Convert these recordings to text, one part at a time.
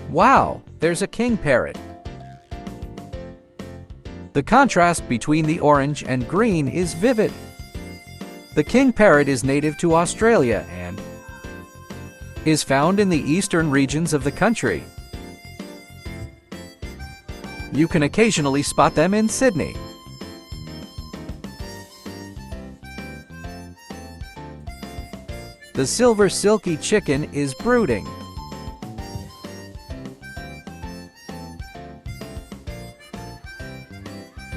Wow, there's a king parrot. The contrast between the orange and green is vivid. The king parrot is native to Australia and is found in the eastern regions of the country. You can occasionally spot them in Sydney. The silver silky chicken is brooding.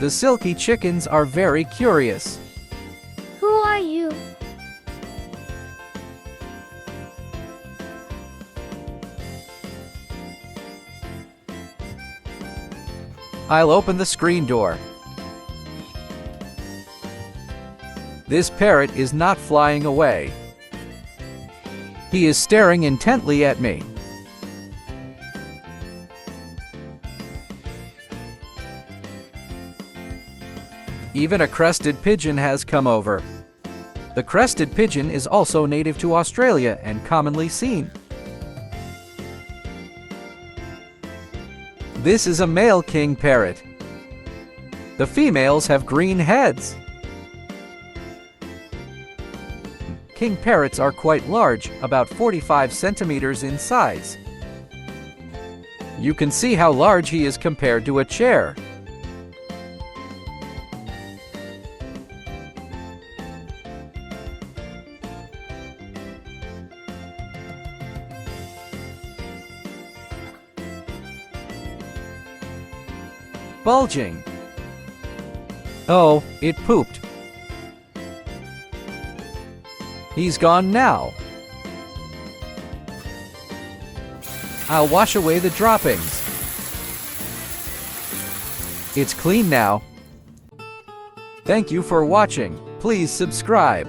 The silky chickens are very curious. Who are you? I'll open the screen door. This parrot is not flying away. He is staring intently at me. Even a crested pigeon has come over. The crested pigeon is also native to Australia and commonly seen. This is a male king parrot. The females have green heads. King parrots are quite large, about 45 centimeters in size. You can see how large he is compared to a chair. Bulging. Oh, it pooped. He's gone now. I'll wash away the droppings. It's clean now. Thank you for watching. Please subscribe.